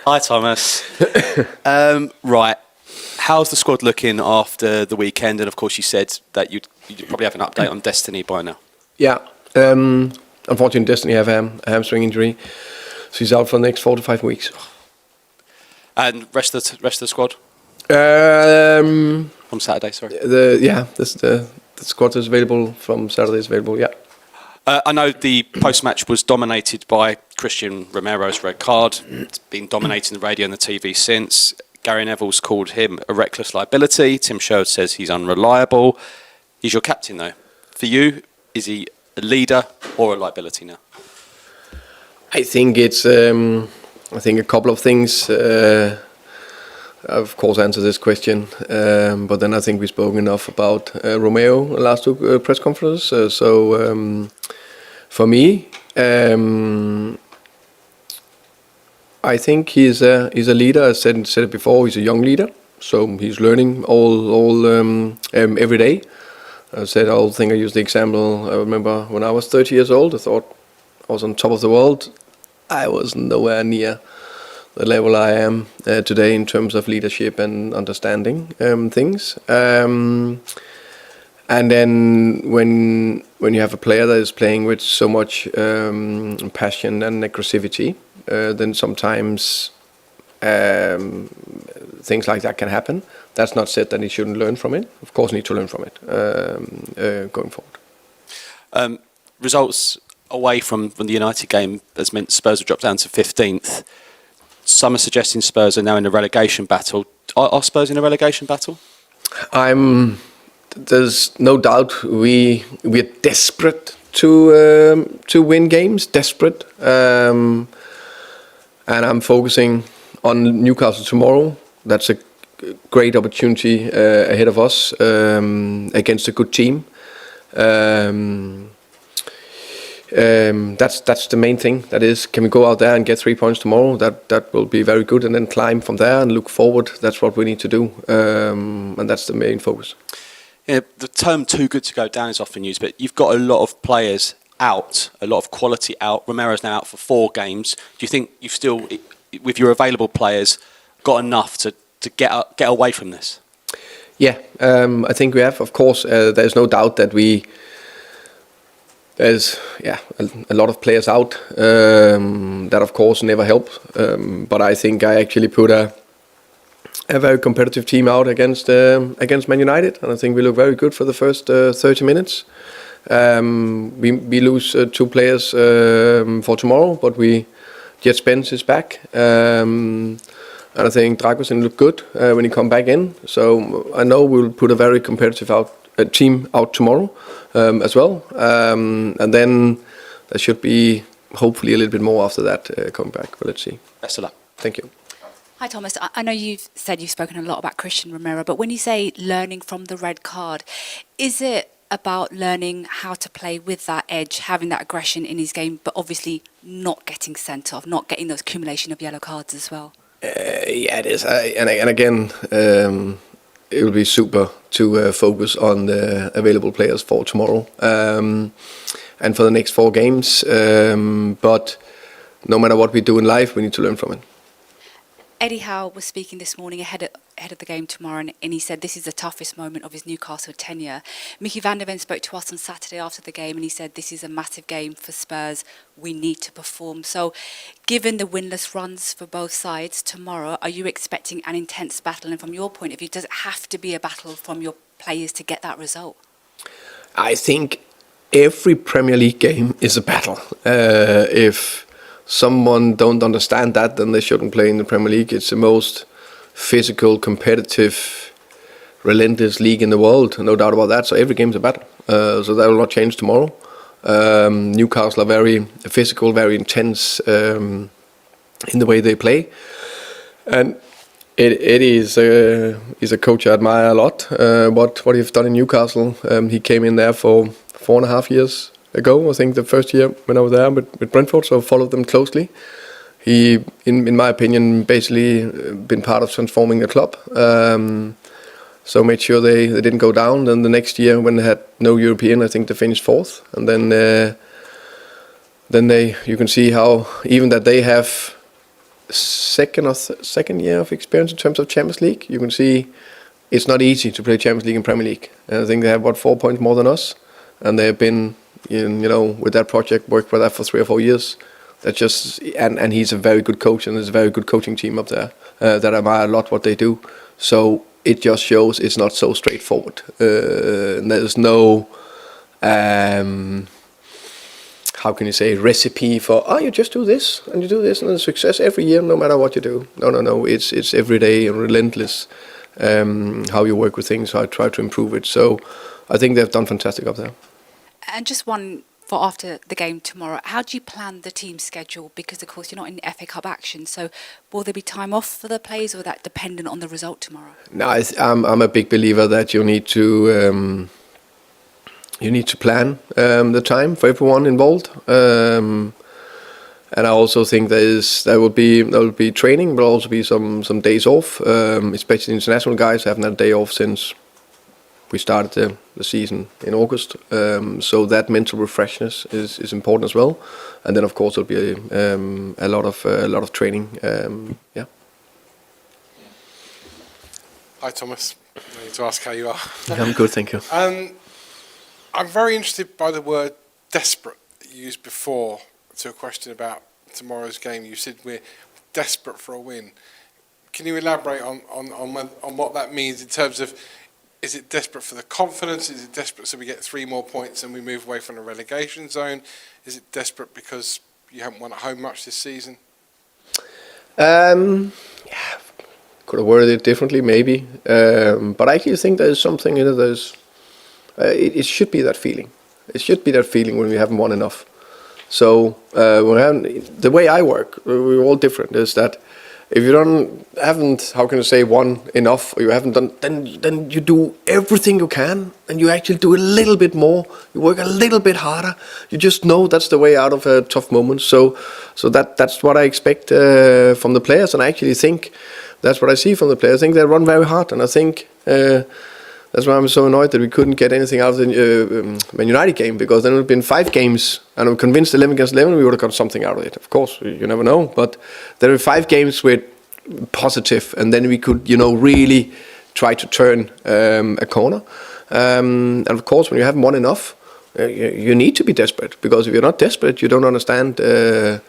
Hi, Thomas. Right. How's the squad looking after the weekend? And of course, you said that you'd probably have an update on Destiny by now. Yeah. Unfortunately, Destiny have a hamstring injury. So he's out for the next 4 to 5 weeks. And rest of the squad? From Saturday, sorry. The squad is available from Saturday. Is available. Yeah. I know the post-match was dominated by Christian Romero's red card. It's been dominating the radio and the TV since. Gary Neville's called him a reckless liability. Tim Sherwood says he's unreliable. He's your captain, though. For you, is he a leader or a liability now? I think it's. I think a couple of things. Of course, answer this question, but then I think we've spoken enough about Romero last 2 press conferences. For me, I think he's a leader. I said it before. He's a young leader, so he's learning all every day. I think I used the example. I remember when I was 30 years old, I thought I was on top of the world. I was nowhere near the level I am today in terms of leadership and understanding things. And then when you have a player that is playing with so much passion and aggressivity, then sometimes things like that can happen. That's not said that he shouldn't learn from it. Of course, he needs to learn from it going forward. Results away from the United game has meant Spurs have dropped down to 15th. Some are suggesting Spurs are now in a relegation battle. Are Spurs in a relegation battle? There's no doubt we're desperate to win games. Desperate, and I'm focusing on Newcastle tomorrow. That's a great opportunity ahead of us against a good team. That's the main thing. That is, can we go out there and get 3 points tomorrow? That will be very good, and then climb from there and look forward. That's what we need to do, and that's the main focus. Yeah, the term "too good to go down" is often used, but you've got a lot of players out, a lot of quality out. Romero's now out for 4 games. Do you think you've still, with your available players, got enough to get away from this? Yeah, I think we have. Of course, there's no doubt that there's a lot of players out. That of course never help. But I think I actually put a very competitive team out against Man United, and I think we look very good for the first 30 minutes. We lose 2 players for tomorrow, but Jet Spence is back, and I think Dragusin looked good when he come back in. So I know we'll put a very competitive team out tomorrow as well, and then there should be hopefully a little bit more after that coming back. But let's see. Best of luck. Thank you. Hi Thomas, I know you've said you've spoken a lot about Christian Romero, but when you say learning from the red card, is it about learning how to play with that edge, having that aggression in his game, but obviously not getting sent off, not getting those accumulation of yellow cards as well? Yeah, it is. And again, it will be super to focus on the available players for tomorrow and for the next 4 games. But no matter what we do in life, we need to learn from it. Eddie Howe was speaking this morning ahead of the game tomorrow, and he said this is the toughest moment of his Newcastle tenure. Mickey van der Ven spoke to us on Saturday after the game, and he said this is a massive game for Spurs. We need to perform. So, given the winless runs for both sides tomorrow, are you expecting an intense battle? And from your point of view, does it have to be a battle from your players to get that result? I think every Premier League game is a battle. If someone don't understand that, then they shouldn't play in the Premier League. It's the most physical, competitive, relentless league in the world, no doubt about that. So every game's a battle. So that will not change tomorrow. Newcastle are very physical, very intense in the way they play, and Eddie is a coach I admire a lot. What he's done in Newcastle, he came in there for 4.5 years ago, I think the first year when I was there with Brentford, so I followed them closely. He, in my opinion, basically been part of transforming the club. So made sure they didn't go down. Then the next year when they had no European, I think they finished 4th. And then you can see how even that they have second year of experience in terms of Champions League. You can see it's not easy to play Champions League and Premier League. And I think they have 4 points more than us, and they have been with that project worked with that for 3 or 4 years. That just and he's a very good coach, and there's a very good coaching team up there that I admire a lot what they do. So it just shows it's not so straightforward. There's no how can you say recipe for you just do this and you do this and there's success every year no matter what you do. No. It's every day and relentless how you work with things, how you try to improve it. So I think they've done fantastic up there. And just one for after the game tomorrow, how do you plan the team schedule? Because of course you're not in FA Cup action, so will there be time off for the players, or is that dependent on the result tomorrow? No, I'm a big believer that you need to plan the time for everyone involved, and I also think there will be training, but also be some days off, especially international guys haven't had a day off since we started the season in August. So that mental refreshness is important as well, and then of course there'll be a lot of training. Yeah. Hi Thomas, I need to ask how you are. I'm good, thank you. I'm very interested by the word desperate that you used before to a question about tomorrow's game. You said we're desperate for a win. Can you elaborate on what that means in terms of, is it desperate for the confidence? Is it desperate so we get 3 more points and we move away from the relegation zone? Is it desperate because you haven't won at home much this season? Yeah, could have worded it differently maybe, but I actually think there's something in it. It should be that feeling. It should be that feeling when we haven't won enough. So the way I work, we're all different, is that if you haven't won enough, or you haven't done, then you do everything you can, and you actually do a little bit more. You work a little bit harder. You just know that's the way out of a tough moment. So that's what I expect from the players, and I actually think that's what I see from the players. I think they run very hard, and I think that's why I'm so annoyed that we couldn't get anything out of the Man United game, because then it would have been 5 games, and I'm convinced 11 against 11 we would have got something out of it. Of course, you never know, but there were 5 games with positive, and then we could, really try to turn a corner. And of course, when you haven't won enough, you need to be desperate, because if you're not desperate, you don't understand the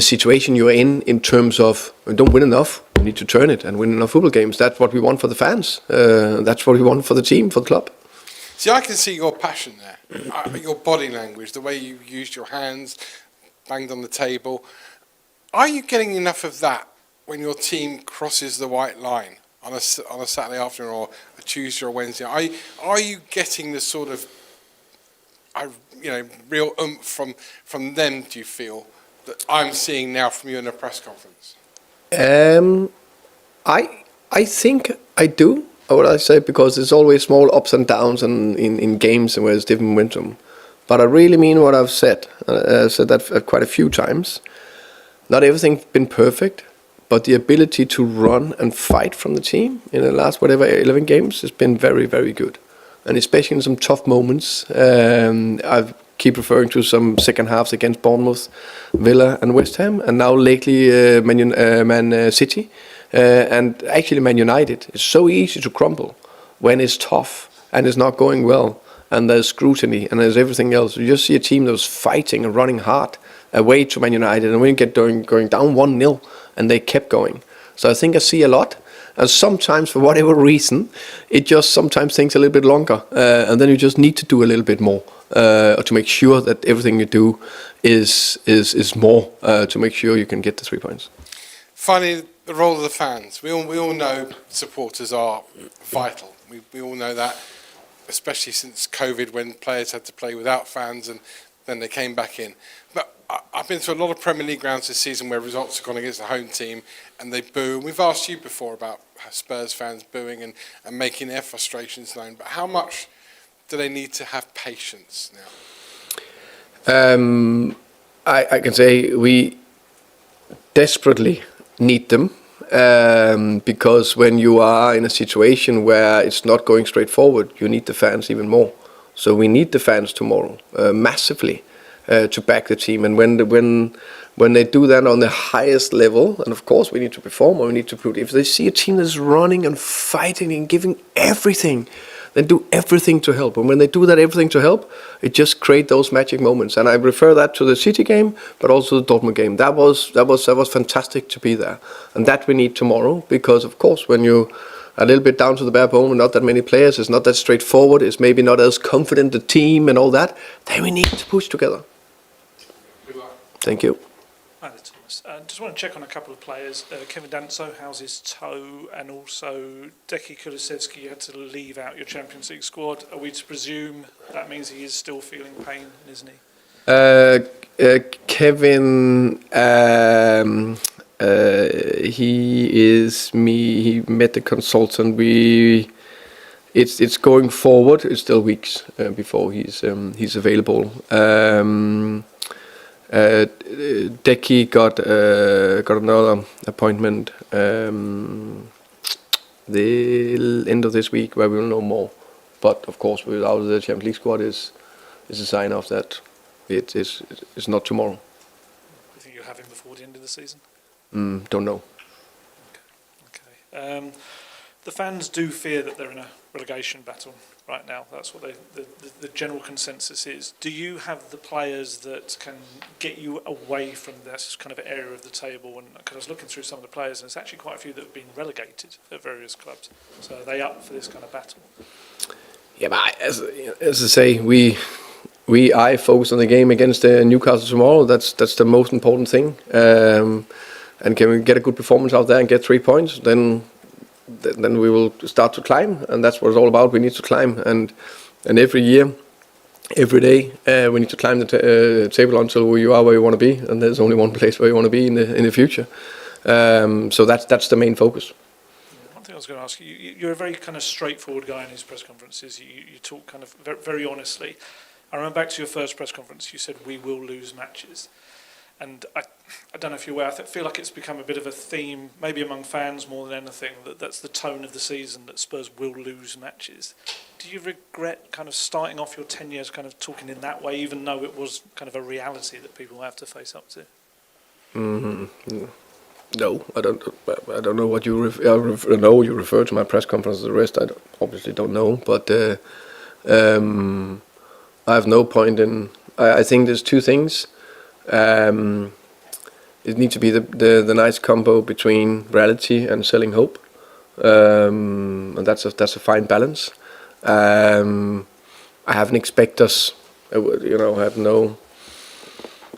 situation you're in terms of don't win enough. We need to turn it and win enough football games. That's what we want for the fans. That's what we want for the team, for the club. See, I can see your passion there, your body language, the way you used your hands, banged on the table. Are you getting enough of that when your team crosses the white line on a Saturday afternoon or a Tuesday or a Wednesday? Are you getting the sort of real oomph from them, do you feel, that I'm seeing now from you in a press conference? I think I do. What I say, because there's always small ups and downs in games and where there's different momentum. But I really mean what I've said. I've said that quite a few times. Not everything's been perfect, but the ability to run and fight from the team in the last 11 games has been very, very good. And especially in some tough moments. I keep referring to some second halves against Bournemouth, Villa and West Ham, and now lately Man City. And actually Man United. It's so easy to crumble when it's tough and it's not going well, and there's scrutiny and there's everything else. You just see a team that was fighting and running hard away to Man United, and we get going down 1-0, and they kept going. So I think I see a lot, and sometimes for whatever reason, it just sometimes takes a little bit longer, and then you just need to do a little bit more to make sure that everything you do is more to make sure you can get the 3 points. Finally, the role of the fans. We all know supporters are vital. We all know that, especially since COVID, when players had to play without fans and then they came back in. But I've been to a lot of Premier League grounds this season where results have gone against the home team and they boo. And we've asked you before about Spurs fans booing and making their frustrations known. But how much do they need to have patience now? I can say we desperately need them, because when you are in a situation where it's not going straight forward, you need the fans even more. So we need the fans tomorrow massively, to back the team. And when they do that on the highest level, and of course we need to perform, or we need to prove. If they see a team that's running and fighting and giving everything, then do everything to help. And when they do that everything to help, it just creates those magic moments. And I refer that to the City game, but also the Dortmund game. That was fantastic to be there, and that we need tomorrow. Because of course, when you a little bit down to the bare bone, not that many players, it's not that straightforward, it's maybe not as confident the team and all that, then we need to push together. Thank you. Hi there, Thomas. Just want to check on a couple of players. Kevin Danso, how's his toe? And also Deki Kulusevski had to leave out your Champions League squad. Are we to presume that means he is still feeling pain in his knee? Kevin, he met the consultant. It's going forward. It's still weeks before he's available. Deki got another appointment the end of this week where we will know more. But of course, without the Champions League squad is a sign of that it's not tomorrow. Do you think you'll have him before the end of the season? Don't know. Okay. The fans do fear that they're in a relegation battle right now. That's what the general consensus is. Do you have the players that can get you away from this kind of area of the table? And because I was looking through some of the players, and there's actually quite a few that have been relegated at various clubs. So are they up for this kind of battle? Yeah, but as I say, I focus on the game against Newcastle tomorrow. That's the most important thing. And can we get a good performance out there and get 3 points, then we will start to climb, and that's what it's all about. We need to climb, and every year, every day, we need to climb the table until you are where you want to be, and there's only one place where you want to be in the future. So that's the main focus. One thing I was going to ask you, you're a very kind of straightforward guy in these press conferences. You talk kind of very honestly. I remember back to your first press conference, you said, we will lose matches. And I don't know if you're aware, I feel like it's become a bit of a theme, maybe among fans more than anything, that's the tone of the season, that Spurs will lose matches. Do you regret kind of starting off your 10 years kind of talking in that way, even though it was kind of a reality that people have to face up to? No, I don't know what you know. You refer to my press conference. The rest I obviously don't know. But I have no point in. I think there's two things. It needs to be the nice combo between reality and selling hope, and that's a fine balance. I haven't expected us, I have no.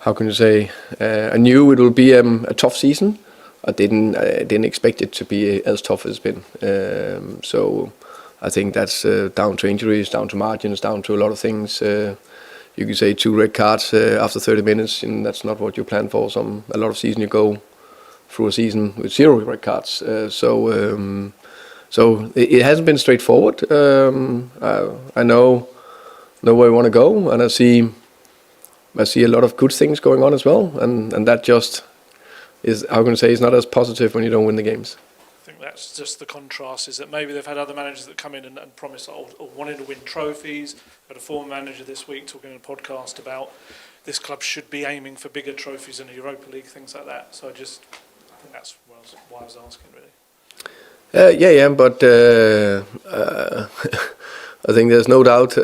How can you say? I knew it will be a tough season. I didn't expect it to be as tough as it's been. So I think that's down to injuries, down to margins, down to a lot of things. You could say 2 red cards after 30 minutes, and that's not what you plan for. A lot of season you go through a season with 0 red cards. So it hasn't been straightforward. I know where we want to go, and I see a lot of good things going on as well, and that just is, how can I say, is not as positive when you don't win the games. I think that's just the contrast, is that maybe they've had other managers that come in and promise or wanted to win trophies. I had a former manager this week talking in a podcast about this club should be aiming for bigger trophies in the Europa League, things like that. So I think that's why I was asking, really. But I think there's no doubt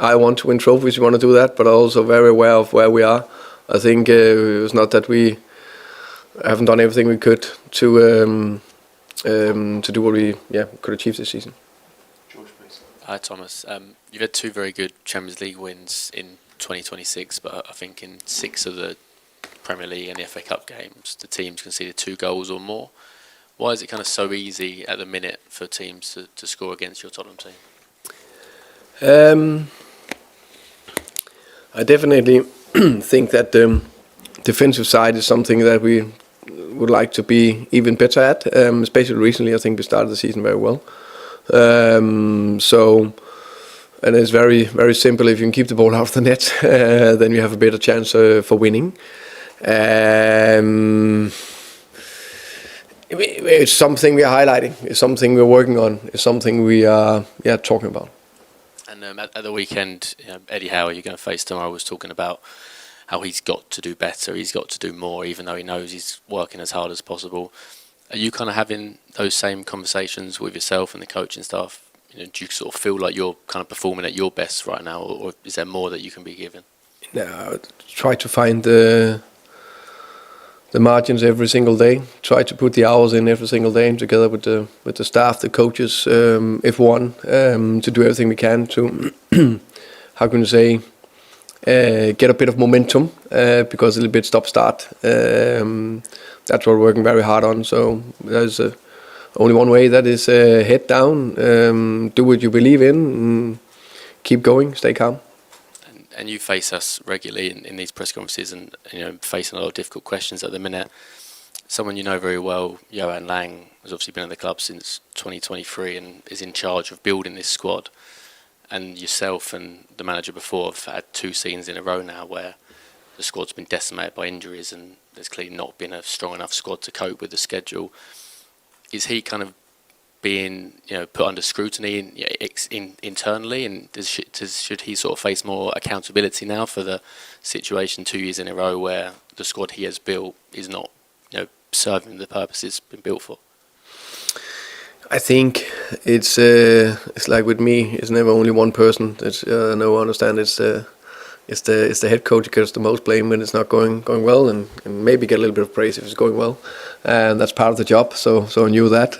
I want to win trophies, we want to do that, but I'm also very aware of where we are. I think it's not that we haven't done everything we could to do what we could achieve this season. George, please. Hi, Thomas. You've had 2 very good Champions League wins in 2026, but I think in 6 of the Premier League and the FA Cup games, the teams conceded 2 goals or more. Why is it kind of so easy at the minute for teams to score against your Tottenham team? I definitely think that the defensive side is something that we would like to be even better at, especially recently. I think we started the season very well. And it's very, very simple. If you can keep the ball out of the net, then you have a better chance for winning. It's something we are highlighting. It's something we're working on. It's something we are talking about. And at the weekend, Eddie Howe, you're going to face tomorrow, was talking about how he's got to do better, he's got to do more, even though he knows he's working as hard as possible. Are you kind of having those same conversations with yourself and the coaching staff? You know, do you sort of feel like you're kind of performing at your best right now, or is there more that you can be given? No, try to find the margins every single day. Try to put the hours in every single day, together with the staff, the coaches, everyone, to do everything we can to, how can you say, get a bit of momentum, because a little bit stop-start. That's what we're working very hard on. So there's only one way, that is head down, do what you believe in, keep going, stay calm. And you face us regularly in these press conferences, and you know, facing a lot of difficult questions at the minute. Someone you know very well, Johan Lang, has obviously been at the club since 2023 and is in charge of building this squad. And yourself and the manager before have had 2 seasons in a row now where the squad's been decimated by injuries, and there's clearly not been a strong enough squad to cope with the schedule. Is he kind of being, you know, put under scrutiny internally, and should he sort of face more accountability now for the situation 2 years in a row where the squad he has built is not, you know, serving the purpose it's been built for? I think it's like with me. It's never only one person. It's no, I understand. It's the head coach who gets the most blame when it's not going well, and maybe get a little bit of praise if it's going well, and that's part of the job. So I knew that.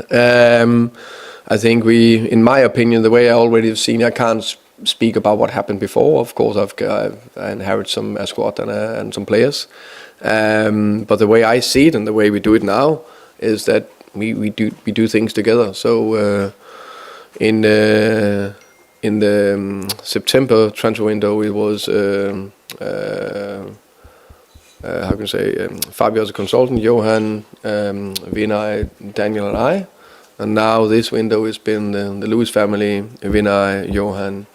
I think in my opinion, the way I already have seen, I can't speak about what happened before. Of course, I inherit a squad and some players, but the way I see it and the way we do it now is that we do things together. So in the September transfer window, it was how can I say, Fabio as a consultant, Johan, Vinay, Daniel, and I. And now this window has been the Lewis family, Vinay, Johan,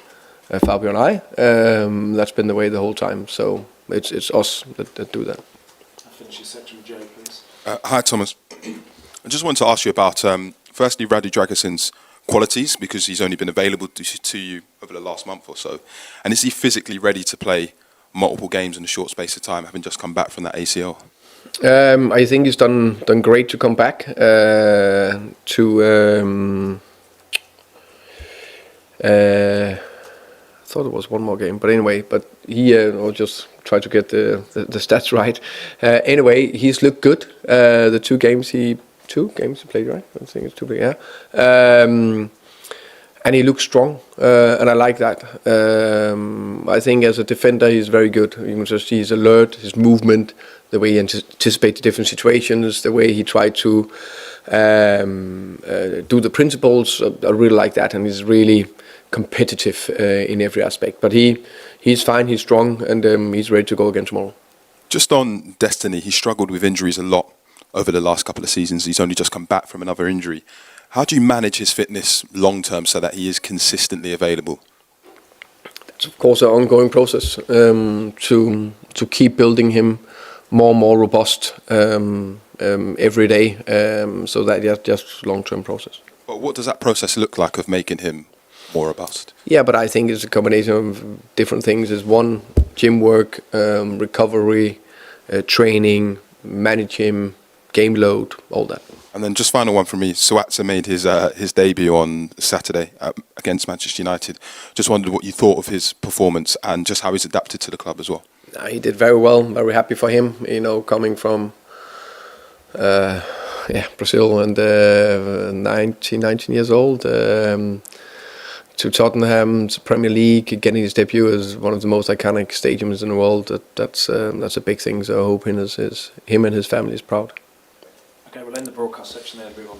Fabio, and I. That's been the way the whole time. So it's us that do that. I'll finish your section with Jay, please. Hi, Thomas. I just wanted to ask you about, firstly, Radu Dragusin's qualities, because he's only been available to you over the last month or so. And is he physically ready to play multiple games in a short space of time, having just come back from that ACL? I think he's done great to come back. I thought it was one more game, but anyway, he I'll just try to get the stats right. Anyway, he's looked good. The two games he played, right? I think it's 2, yeah. And he looks strong, and I like that. I think as a defender, he's very good. You can just see his alert, his movement, the way he anticipates different situations, the way he tried to do the principles. I really like that, and he's really competitive in every aspect. But he's fine, he's strong, and he's ready to go again tomorrow. Just on Destiny, he struggled with injuries a lot over the last couple of seasons. He's only just come back from another injury. How do you manage his fitness long term so that he is consistently available? It's of course an ongoing process to keep building him more and more robust every day. So that just long-term process. But what does that process look like of making him more robust? Yeah, but I think it's a combination of different things. It's one, gym work, recovery, training, manage him, game load, all that. And then just final one from me. Suatsa made his debut on Saturday against Manchester United. Just wondered what you thought of his performance and just how he's adapted to the club as well. He did very well. Very happy for him. You know, coming from Brazil and 19 years old to Tottenham, to Premier League, getting his debut as one of the most iconic stadiums in the world. That's a big thing. So I hope him and his family is proud. Okay, we'll end the broadcast section there and move on.